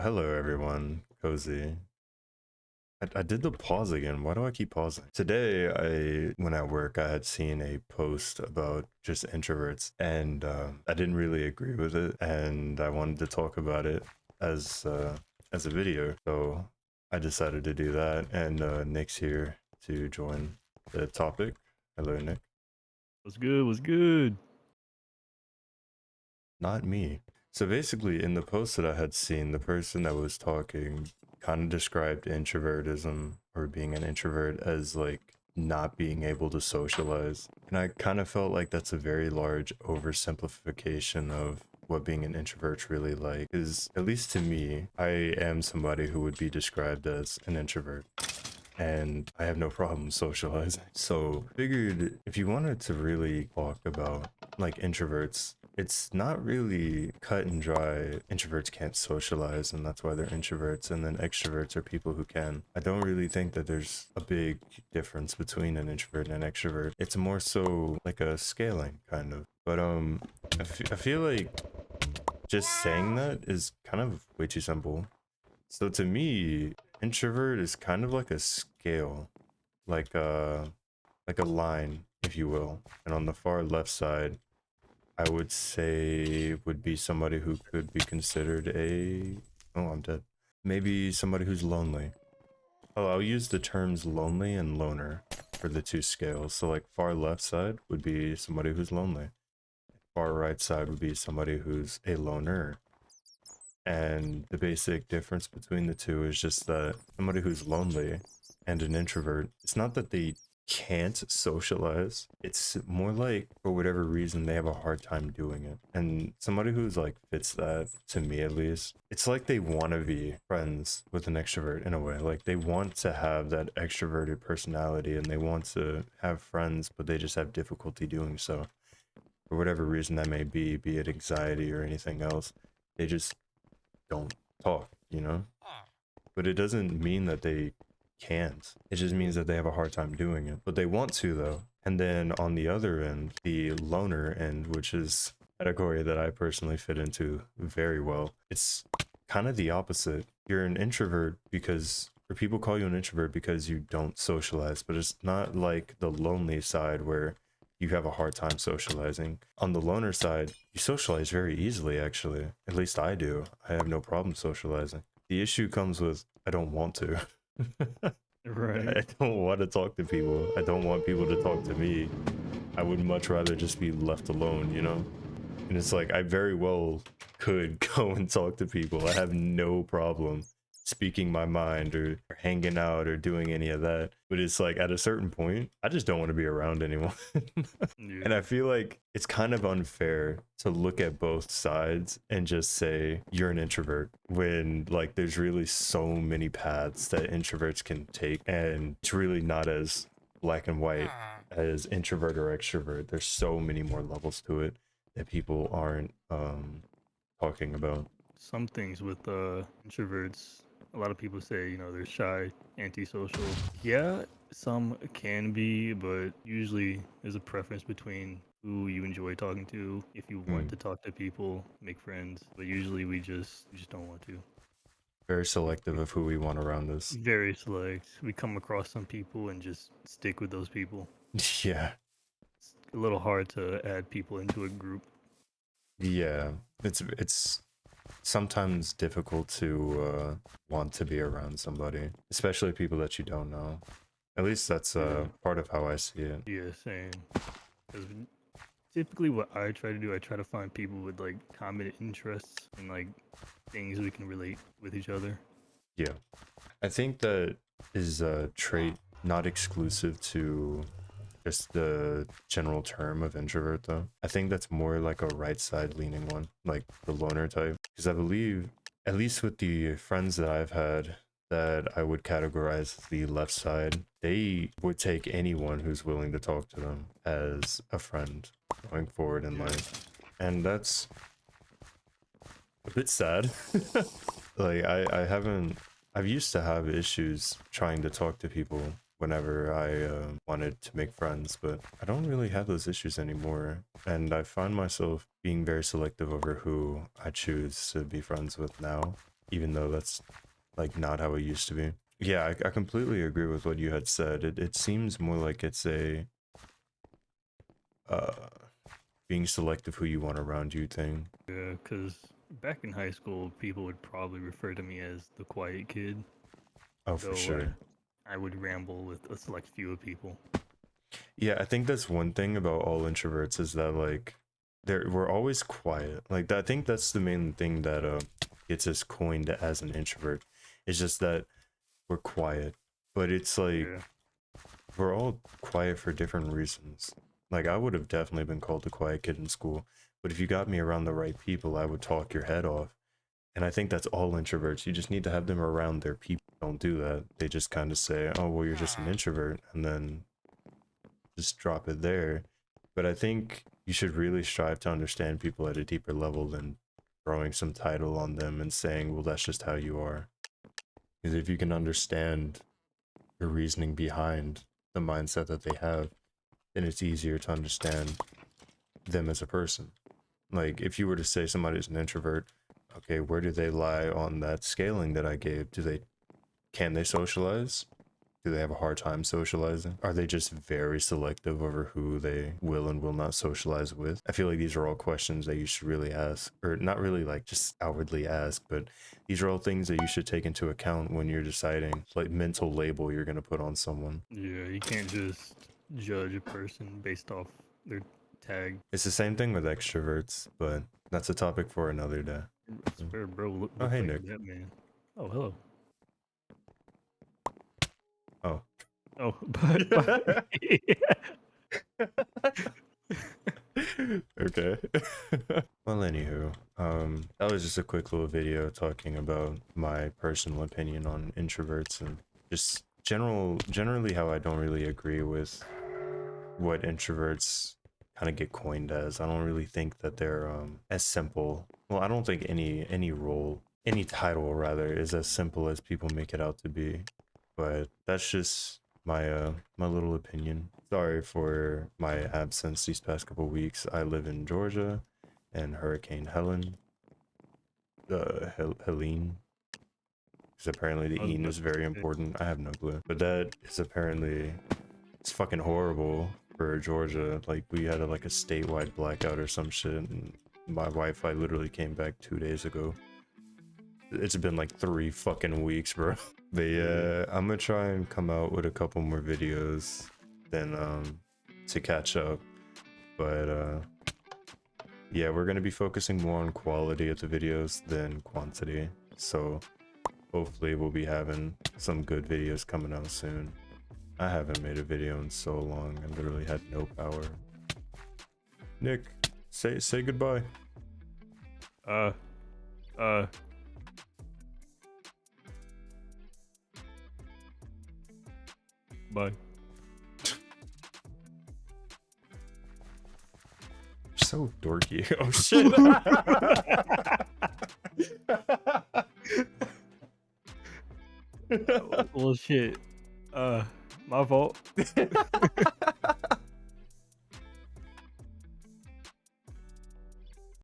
Hello everyone, Cozy. I did the pause again. Why do I keep pausing? Today, when at work, I had seen a post about just introverts, and I didn't really agree with it, and I wanted to talk about it as as a video. So I decided to do that, and Nick's here to join the topic. Hello, Nick. What's good? What's good? Not me. So basically, in the post that I had seen, the person that was talking kind of described introvertism or being an introvert as like not being able to socialize. And I kind of felt like that's a very large oversimplification of what being an introvert's really like. Is at least to me, I am somebody who would be described as an introvert and I have no problem socializing. So figured if you wanted to really talk about like introverts, it's not really cut and dry. Introverts can't socialize and that's why they're introverts, and then extroverts are people who can. I don't really think that there's a big difference between an introvert and an extrovert. It's more so like a scaling kind of. But I feel like just saying that is kind of way too simple. So to me, introvert is kind of like a scale, like a like a line, if you will. And on the far left side, I would say would be somebody who could be considered a oh, I'm dead. Maybe somebody who's lonely. Oh, I'll use the terms lonely and loner for the two scales. So like far left side would be somebody who's lonely. Far right side would be somebody who's a loner. And the basic difference between the two is just that somebody who's lonely and an introvert, it's not that they can't socialize, it's more like for whatever reason they have a hard time doing it. And somebody who's like fits that, to me at least, it's like they want to be friends with an extrovert in a way. Like they want to have that extroverted personality and they want to have friends, but they just have difficulty doing so. For whatever reason that may be it anxiety or anything else, they just don't talk, you know? But it doesn't mean that they can't. It just means that they have a hard time doing it. But they want to, though. And then on the other end, the loner end, which is a category that I personally fit into very well, it's kind of the opposite. You're an introvert because, or people call you an introvert because you don't socialize, but it's not like the lonely side where you have a hard time socializing. On the loner side, you socialize very easily, actually. At least I do. I have no problem socializing. The issue comes with I don't want to. Right. I don't want to talk to people. I don't want people to talk to me. I would much rather just be left alone, you know? And it's like I very well could go and talk to people. I have no problem speaking my mind or hanging out or doing any of that. But it's like at a certain point, I just don't want to be around anyone. And Yeah. I feel like it's kind of unfair to look at both sides and just say you're an introvert when like there's really so many paths that introverts can take, and it's really not as black and white as introvert or extrovert. There's so many more levels to it that people aren't talking about. Some things with introverts, a lot of people say, they're shy, antisocial. Yeah, some can be, but usually there's a preference between who you enjoy talking to. If you want Mm, to talk to people, make friends, but usually we just don't want to. very selective of who we want around us. Very select. We come across some people and just stick with those people. Yeah, It's a little hard to add people into a group. yeah. It's sometimes difficult to want to be around somebody, especially people that you don't know. At least that's Yeah. part of how I see it. Yeah, same. Because typically, what I try to do, I try to find people with like common interests and like things we can relate with each other. Yeah, I think that is a trait not exclusive to just the general term of introvert, though. I think that's more like a right side leaning one, like the loner type. Because I believe, at least with the friends that I've had, that I would categorize as the left side, they would take anyone who's willing to talk to them as a friend going forward in Yeah. life. And that's a bit sad. Like I haven't I've used to have issues trying to talk to people whenever I wanted to make friends, but I don't really have those issues anymore, and I find myself being very selective over who I choose to be friends with now. even though that's like not how it used to be. Yeah, I completely agree with what you had said. It seems more like it's a uh being selective who you want around you thing. Yeah, because back in high school, people would probably refer to me as the quiet kid, Oh, for though sure. I would ramble with a select few of people. Yeah, I think that's one thing about all introverts is that like we're always quiet. Like I think that's the main thing that gets us coined as an introvert. It's just that we're quiet. But it's like Yeah, we're all quiet for different reasons. Like I would have definitely been called the quiet kid in school, but if you got me around the right people, I would talk your head off. And I think that's all introverts. You just need to have them around their people. Don't do that. They just kind of say, "Oh, well, you're just an introvert," and then just drop it there. But I think you should really strive to understand people at a deeper level than throwing some title on them and saying, "Well, that's just how you are." Because if you can understand the reasoning behind the mindset that they have, then it's easier to understand them as a person. Like if you were to say somebody's an introvert, okay, where do they lie on that scaling that I gave? Can they socialize? Do they have a hard time socializing? Are they just very selective over who they will and will not socialize with? I feel like these are all questions that you should really ask, or not really like just outwardly ask, but these are all things that you should take into account when you're deciding like mental label you're going to put on someone. yeah, you can't just judge a person based off their tag. It's the same thing with extroverts, but that's a topic for another day. I swear, bro, Oh, looks hey, like Nick. Batman. Oh, hello. Oh. Oh, but Okay. Well, anywho, that was just a quick little video talking about my personal opinion on introverts and just generally how I don't really agree with what introverts kind of get coined as. I don't really think that they're as simple. Well, I don't think any role, any title rather, is as simple as people make it out to be. But that's just my my little opinion. Sorry for my absence these past couple weeks. I live in Georgia, and Hurricane Helen, Helene, because apparently the I was Ean about is to very say, important. I have no clue, but that is apparently it's fucking horrible for Georgia. Like we had like a statewide blackout or some shit, and my Wi-Fi literally came back 2 days ago. It's been like 3 fucking weeks, bro. But yeah, I'm gonna try and come out with a couple more videos then to catch up. But yeah, we're gonna be focusing more on quality of the videos than quantity. So hopefully we'll be having some good videos coming out soon. I haven't made a video in so long. I literally had no power. Nick, say goodbye. uh, uh, bye. You're so dorky. Oh shit. Well, shit. My fault.